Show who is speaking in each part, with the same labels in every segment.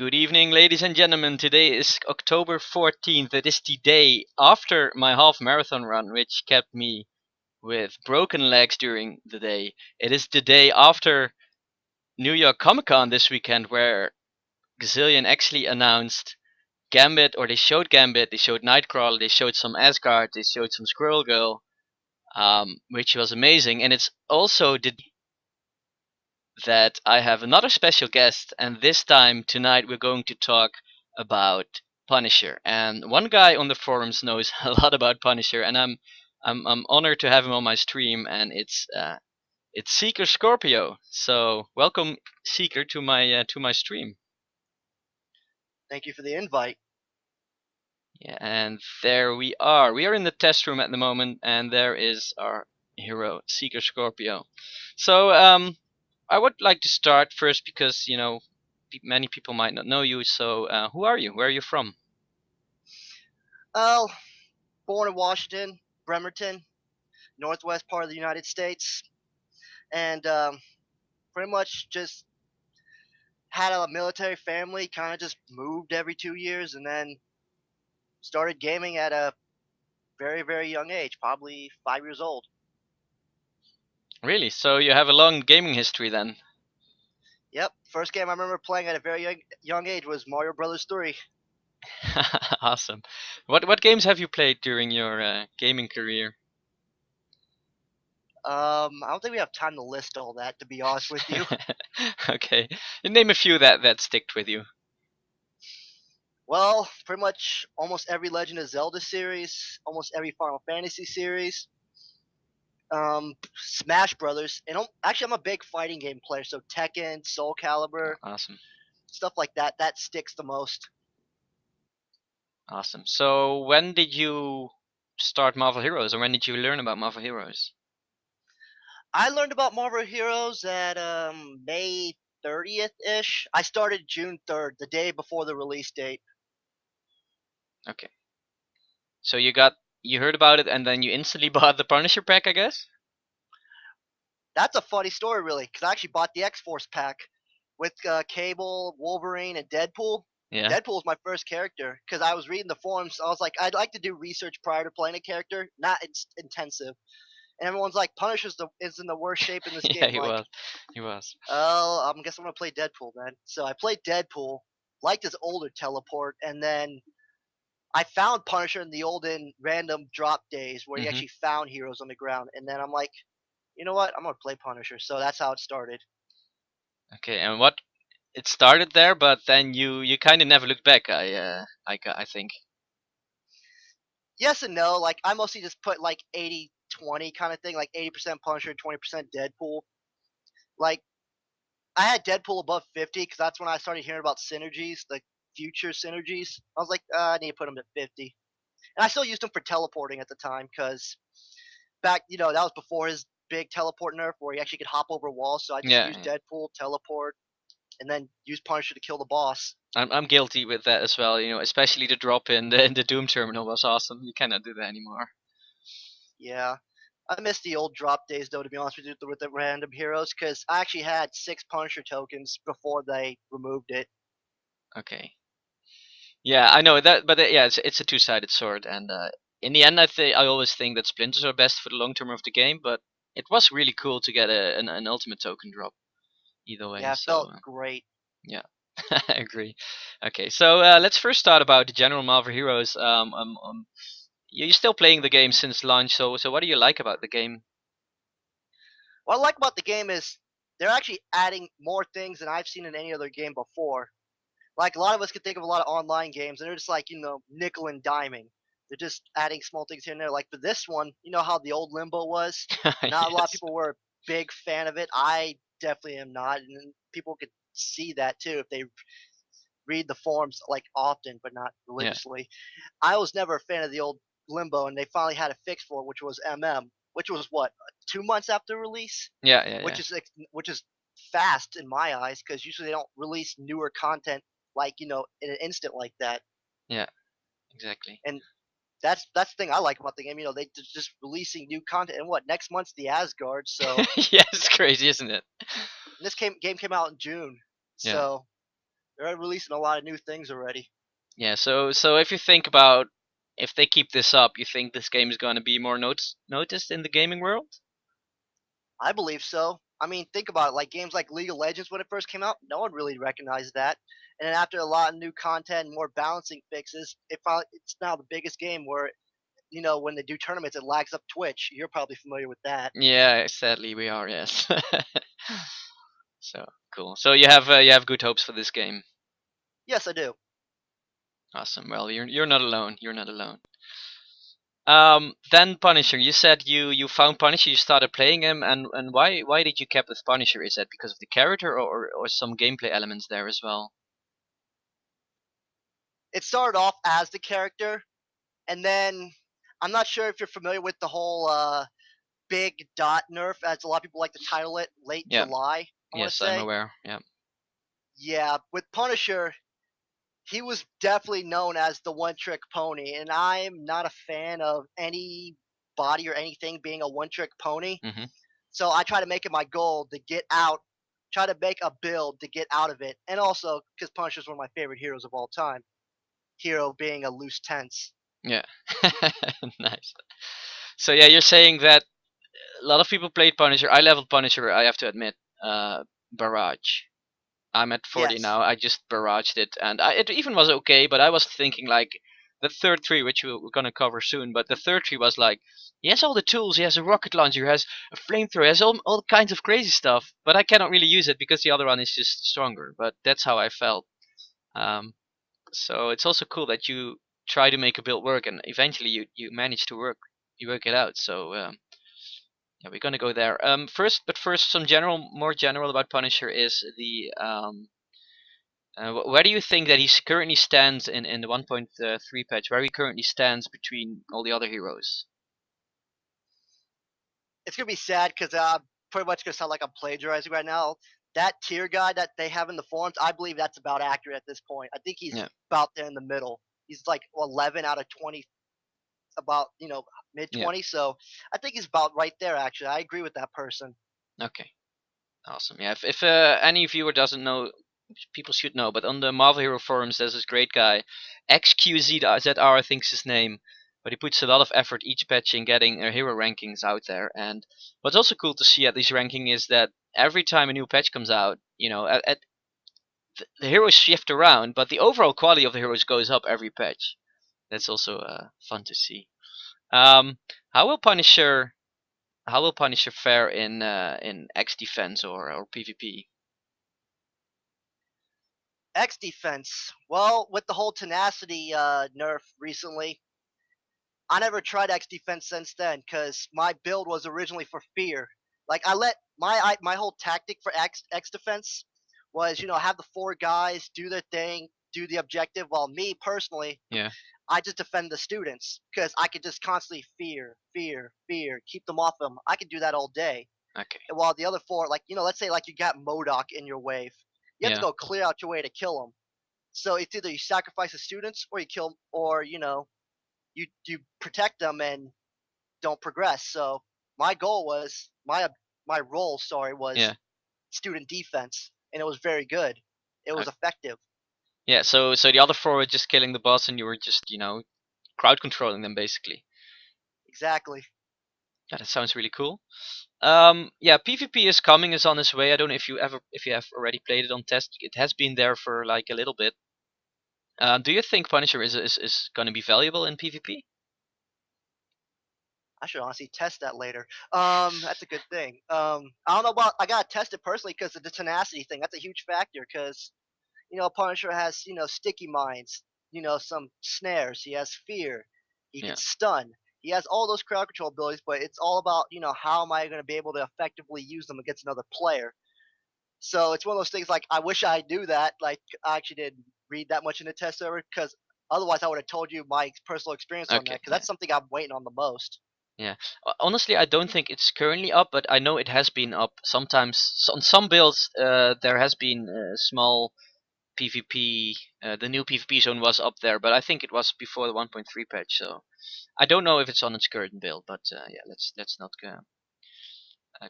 Speaker 1: Good evening, ladies and gentlemen. Today is October 14th. It is the day after my half marathon run, which kept me with broken legs during the day. It is the day after New York Comic Con this weekend, where Gazillion actually announced Gambit, or they showed Gambit, they showed Nightcrawler, they showed some Asgard, they showed some Squirrel Girl, which was amazing. And it's also the that I have another special guest, and this time tonight we're going to talk about Punisher. And one guy on the forums knows a lot about Punisher, and I'm honored to have him on my stream. And it's SeekerScorpio. So welcome, Seeker, to my stream.
Speaker 2: Thank you for the invite.
Speaker 1: Yeah, and there we are. We are in the test room at the moment, and there is our hero, SeekerScorpio. So I would like to start first because many people might not know you. So who are you? Where are you from?
Speaker 2: Well, born in Washington, Bremerton, northwest part of the United States, and pretty much just had a military family. Kind of just moved every 2 years, and then started gaming at a very, very young age, probably 5 years old.
Speaker 1: Really? So you have a long gaming history then?
Speaker 2: Yep. First game I remember playing at a very young age was Mario Brothers 3.
Speaker 1: Awesome. What games have you played during your gaming career?
Speaker 2: I don't think we have time to list all that, to be honest with you.
Speaker 1: Okay, you name a few that stick with you.
Speaker 2: Well, pretty much almost every Legend of Zelda series, almost every Final Fantasy series, Smash Brothers, and actually I'm a big fighting game player, so Tekken, Soul Calibur,
Speaker 1: Awesome.
Speaker 2: stuff like that. That sticks the most.
Speaker 1: Awesome. So when did you start Marvel Heroes, or when did you learn about Marvel Heroes?
Speaker 2: I learned about Marvel Heroes at May 30th ish. I started June 3rd, the day before the release date.
Speaker 1: Okay. So you heard about it and then you instantly bought the Punisher pack, I guess?
Speaker 2: That's a funny story, really, because I actually bought the X Force pack with Cable, Wolverine, and Deadpool.
Speaker 1: Yeah.
Speaker 2: Deadpool was my first character because I was reading the forums. I was like, I'd like to do research prior to playing a character, not intensive. And everyone's like, Punisher's is in the worst shape in this
Speaker 1: Yeah,
Speaker 2: game.
Speaker 1: he
Speaker 2: Like,
Speaker 1: was. He was.
Speaker 2: oh, I guess I'm gonna play Deadpool then. So I played Deadpool, liked his older teleport, and then I found Punisher in the olden random drop days where he
Speaker 1: Mhm.
Speaker 2: actually found heroes on the ground. And then I'm like, you know what? I'm gonna play Punisher. So that's how it started.
Speaker 1: Okay, and what it started there, but then you kind of never looked back. I think.
Speaker 2: Yes and no. Like I mostly just put like 80-20 kind of thing, like 80% Punisher, 20% Deadpool. Like I had Deadpool above 50 because that's when I started hearing about synergies, like future synergies. I was like, I need to put him at 50. And I still used him for teleporting at the time because back, that was before his big teleport nerf where he actually could hop over walls. So I just
Speaker 1: Yeah,
Speaker 2: used
Speaker 1: yeah.
Speaker 2: Deadpool, teleport, and then use Punisher to kill the boss.
Speaker 1: I'm guilty with that as well. Especially the drop in the Doom terminal was awesome. You cannot do that anymore.
Speaker 2: Yeah. I miss the old drop days though, to be honest with the random heroes, because I actually had 6 Punisher tokens before they removed it.
Speaker 1: Okay. Yeah, I know that, but yeah, it's a two-sided sword, and in the end, I always think that splinters are best for the long term of the game. But it was really cool to get an ultimate token drop either way.
Speaker 2: Yeah, it
Speaker 1: So
Speaker 2: felt great.
Speaker 1: yeah, I agree. Okay, so let's first start about the general Marvel Heroes. You're still playing the game since launch, so what do you like about the game?
Speaker 2: What I like about the game is they're actually adding more things than I've seen in any other game before. Like a lot of us could think of a lot of online games, and they're just like nickel and diming. They're just adding small things here and there. Like for this one, you know how the old Limbo was. Not a lot of
Speaker 1: Yes.
Speaker 2: people were a big fan of it. I definitely am not, and people could see that too if they read the forums like often, but not
Speaker 1: Yeah.
Speaker 2: religiously. I was never a fan of the old Limbo, and they finally had a fix for it, which was which was what 2 months after release,
Speaker 1: Yeah. Yeah.
Speaker 2: which
Speaker 1: Yeah.
Speaker 2: is which is fast in my eyes because usually they don't release newer content like in an instant like that.
Speaker 1: Yeah. Exactly.
Speaker 2: And that's the thing I like about the game. They just releasing new content, and what next month's the Asgard, so
Speaker 1: Yeah, it's crazy, isn't it?
Speaker 2: this game came out in June,
Speaker 1: Yeah.
Speaker 2: so They're releasing a lot of new things already.
Speaker 1: Yeah. So if you think about if they keep this up, you think this game is going to be more noticed in the gaming world?
Speaker 2: I believe so. I mean, think about it. Like games like League of Legends when it first came out, no one really recognized that. And then after a lot of new content and more balancing fixes, it's now the biggest game where when they do tournaments, it lags up Twitch. You're probably familiar with that.
Speaker 1: Yeah. Sadly, we are. Yes. So cool. So you have good hopes for this game.
Speaker 2: Yes, I do.
Speaker 1: Awesome. Well, you're not alone. You're not alone. Then Punisher. You said you found Punisher. You started playing him, and why did you keep with Punisher? Is that because of the character or some gameplay elements there as well?
Speaker 2: It started off as the character, and then I'm not sure if you're familiar with the whole big dot nerf, as a lot of people like to title it, late
Speaker 1: Yeah.
Speaker 2: July. I want to
Speaker 1: Yes, I'm
Speaker 2: say.
Speaker 1: aware. Yeah.
Speaker 2: Yeah, with Punisher, he was definitely known as the one trick pony, and I'm not a fan of any body or anything being a one trick pony.
Speaker 1: Mhm.
Speaker 2: So I try to make it my goal to get out, try to make a build to get out of it, and also because Punisher's one of my favorite heroes of all time. Hero being a loose tense.
Speaker 1: Yeah. Nice. So yeah, you're saying that a lot of people played Punisher. I leveled Punisher. I have to admit, barrage. I'm at 40
Speaker 2: Yes,
Speaker 1: now. I just barraged it, and it even was okay. But I was thinking like the third tree, which we're gonna cover soon. But the third tree was like he has all the tools. He has a rocket launcher. He has a flamethrower. He has all kinds of crazy stuff. But I cannot really use it because the other one is just stronger. But that's how I felt. Um, so it's also cool that you try to make a build work, and eventually you manage to work it out. So yeah, we're gonna go there. First, some more general about Punisher is the where do you think that he currently stands in the 1.3 patch? Where he currently stands between all the other heroes?
Speaker 2: it's gonna be sad because I'm pretty much gonna sound like I'm plagiarizing right now. That tier guide that they have in the forums, I believe that's about accurate at this point. I think he's
Speaker 1: Yeah.
Speaker 2: about there in the middle. He's like 11 out of 20, about mid
Speaker 1: Yeah.
Speaker 2: 20. So I think he's about right there. Actually, I agree with that person.
Speaker 1: Okay. Awesome. Yeah. If any viewer doesn't know, people should know. But on the Marvel Hero forums, there's this great guy, XQZR, I think is his name. But he puts a lot of effort each patch in getting hero rankings out there. And what's also cool to see at this ranking is that every time a new patch comes out, the heroes shift around, but the overall quality of the heroes goes up every patch. That's also fun to see. Um, how will Punisher fare in X defense or PvP?
Speaker 2: X defense. Well, with the whole tenacity nerf recently, I never tried X defense since then because my build was originally for fear. Like I let my whole tactic for X defense was have the four guys do their thing, do the objective, while me personally
Speaker 1: Yeah.
Speaker 2: I just defend the students because I could just constantly fear, keep them off them. I could do that all day.
Speaker 1: Okay.
Speaker 2: And while the other four, like let's say like you got Modoc in your wave, you have to
Speaker 1: Yeah.
Speaker 2: go clear out your way to kill him. So it's either you sacrifice the students or you kill, or you protect them and don't progress. So my goal was my role, sorry, was
Speaker 1: Yeah.
Speaker 2: student defense, and it was very good. It was
Speaker 1: Okay.
Speaker 2: effective.
Speaker 1: Yeah. So the other four were just killing the boss, and you were just crowd controlling them basically.
Speaker 2: Exactly.
Speaker 1: Yeah, that sounds really cool. Yeah, PvP is on its way. I don't know if you have already played it on test. It has been there for like a little bit. Do you think Punisher is going to be valuable in PvP?
Speaker 2: I should honestly test that later. That's a good thing. I don't know about. I gotta test it personally because of the tenacity thing. That's a huge factor because Punisher has sticky mines. Some snares. He has fear. He can
Speaker 1: Yeah.
Speaker 2: stun. He has all those crowd control abilities, but it's all about how am I going to be able to effectively use them against another player. So it's one of those things like I wish I knew that. Like I actually didn't read that much in the test server because otherwise I would have told you my personal experience on that
Speaker 1: Okay.
Speaker 2: because
Speaker 1: Yeah.
Speaker 2: that's something I'm waiting on the most.
Speaker 1: Yeah. Honestly, I don't think it's currently up, but I know it has been up. Sometimes on some builds, there has been small PvP. The new PvP zone was up there, but I think it was before the 1.3 patch. So I don't know if it's on its current build, but yeah, let's not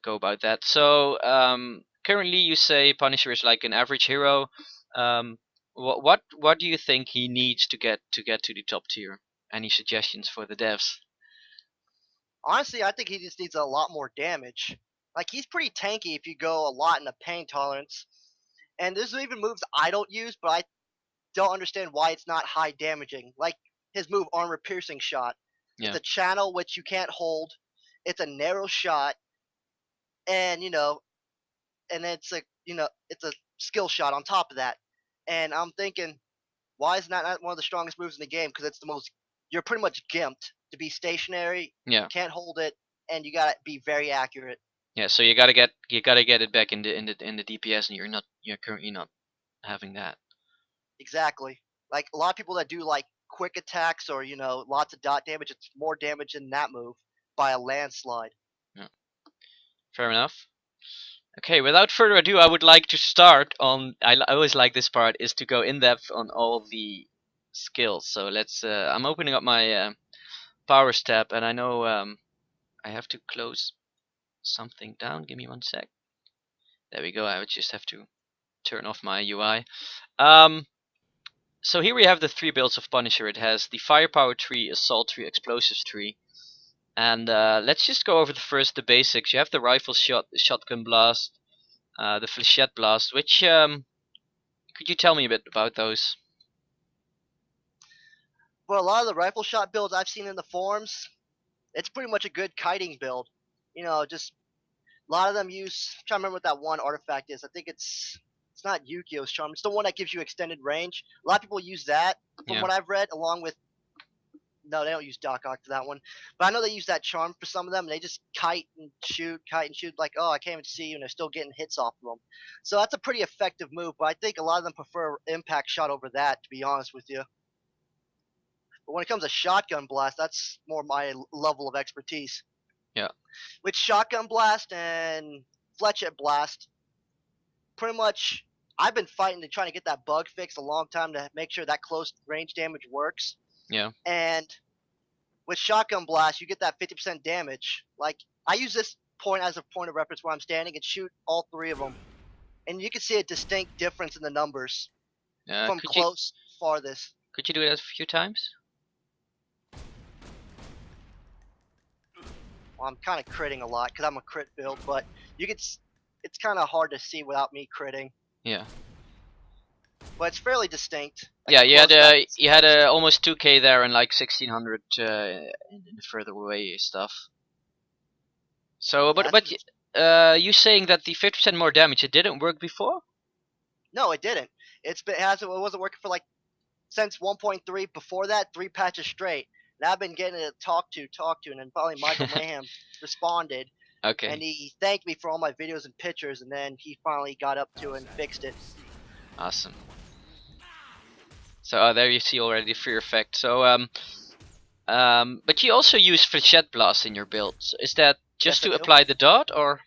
Speaker 1: go about that. So currently, you say Punisher is like an average hero. Um, what do you think he needs to get to the top tier? Any suggestions for the devs?
Speaker 2: Honestly, I think he just needs a lot more damage. Like, he's pretty tanky if you go a lot in the pain tolerance. And there's even moves I don't use, but I don't understand why it's not high damaging. Like his move, Armor Piercing Shot. It's
Speaker 1: Yeah.
Speaker 2: a channel which you can't hold. It's a narrow shot, and and it's it's a skill shot on top of that. And I'm thinking, why is that not one of the strongest moves in the game? Because it's the most. You're pretty much gimped to be stationary.
Speaker 1: Yeah.
Speaker 2: Can't hold it, and you gotta be very accurate.
Speaker 1: Yeah. So you gotta get it back in the DPS, and you're currently not having that.
Speaker 2: Exactly. Like a lot of people that do like quick attacks or lots of dot damage, it's more damage than that move by a landslide.
Speaker 1: Yeah. Fair enough. Okay, without further ado, I would like to start on. I always like this part is to go in depth on all the skills. So let's. I'm opening up my power step, and I know I have to close something down. Give me 1 sec. There we go. I would just have to turn off my UI. So here we have the 3 builds of Punisher. It has the Firepower tree, Assault tree, Explosives tree. And let's just go over the basics. You have the Rifle Shot, the Shotgun Blast, the Flechette Blast. Which could you tell me a bit about those?
Speaker 2: But a lot of the rifle shot builds I've seen in the forums, it's pretty much a good kiting build. Just a lot of them use. I'm trying to remember what that one artifact is. I think it's not Yukio's charm. It's the one that gives you extended range. A lot of people use that, from
Speaker 1: Yeah.
Speaker 2: what I've read, along with. No, they don't use Doc Ock for that one. But I know they use that charm for some of them. And they just kite and shoot, like, oh, I can't even see you, and they're still getting hits off of them. So that's a pretty effective move. But I think a lot of them prefer Impact Shot over that, to be honest with you. But when it comes to Shotgun Blast, that's more my level of expertise.
Speaker 1: Yeah.
Speaker 2: With Shotgun Blast and Flechette Blast, pretty much I've been fighting and trying to get that bug fixed a long time to make sure that close range damage works.
Speaker 1: Yeah.
Speaker 2: And with Shotgun Blast, you get that 50% damage. Like, I use this point as a point of reference where I'm standing and shoot all 3 of them. And you can see a distinct difference in the numbers from close farthest.
Speaker 1: Could you do that a few times?
Speaker 2: Well, I'm kind of critting a lot because I'm a crit build, but it's kind of hard to see without me critting.
Speaker 1: Yeah.
Speaker 2: But it's fairly distinct. Like,
Speaker 1: yeah, you had almost 2k there and like 1600 in the further away stuff. So, you saying that the 50% more damage, it didn't work before?
Speaker 2: No, it didn't. It wasn't working for like since 1.3. Before that, 3 patches straight. And I've been getting it talk to, and then finally Michael Mayhem responded.
Speaker 1: Okay.
Speaker 2: And he thanked me for all my videos and pictures, and then he finally got up to it and fixed it.
Speaker 1: Awesome. So there you see already the fear effect. So but you also use Flechette Blast in your build. So is that just to apply the dot, or?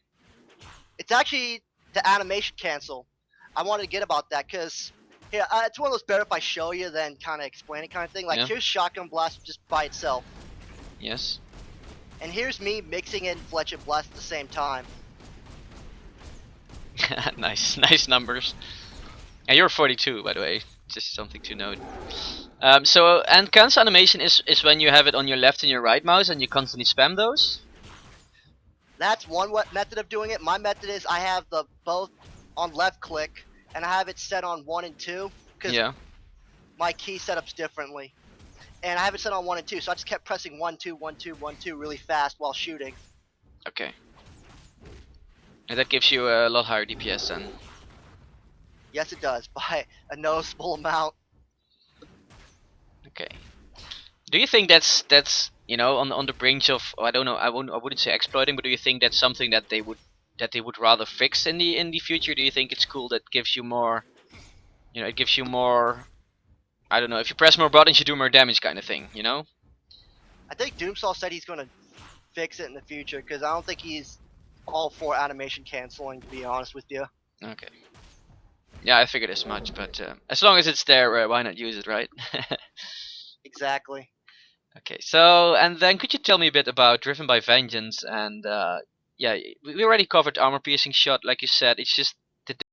Speaker 2: It's actually the animation cancel. I wanted to get about that because it's one of those better if I show you than kind of explain it kind of thing. Like, here's Shotgun Blast just by itself.
Speaker 1: Yes.
Speaker 2: And here's me mixing in Flechette Blast at the same time.
Speaker 1: Nice numbers. And you're 42, by the way. Just something to note. And cancel animation is when you have it on your left and your right mouse and you constantly spam those?
Speaker 2: That's one method of doing it. My method is I have the both on left click, and I have it set on 1 and 2 because my key setup's differently. And I have it set on 1 and 2, so I just kept pressing 1, 2, 1, 2, 1, 2 really fast while shooting.
Speaker 1: Okay. And that gives you a lot higher DPS then?
Speaker 2: Yes, it does, by a noticeable amount.
Speaker 1: Okay. Do you think that's on the brink of, I don't know, I wouldn't say exploiting, but do you think that's something that they would rather fix in the future? Do you think it's cool that gives you more, it gives you more, I don't know, if you press more buttons you do more damage kind of thing,
Speaker 2: I think Doomsaw said he's gonna fix it in the future because I don't think he's all for animation canceling, to be honest with you.
Speaker 1: Okay. Yeah, I figured as much, but as long as it's there, why not use it, right?
Speaker 2: Exactly.
Speaker 1: Okay, so, and then could you tell me a bit about Driven by Vengeance? And yeah, we already covered Armor Piercing Shot, like you said. It's just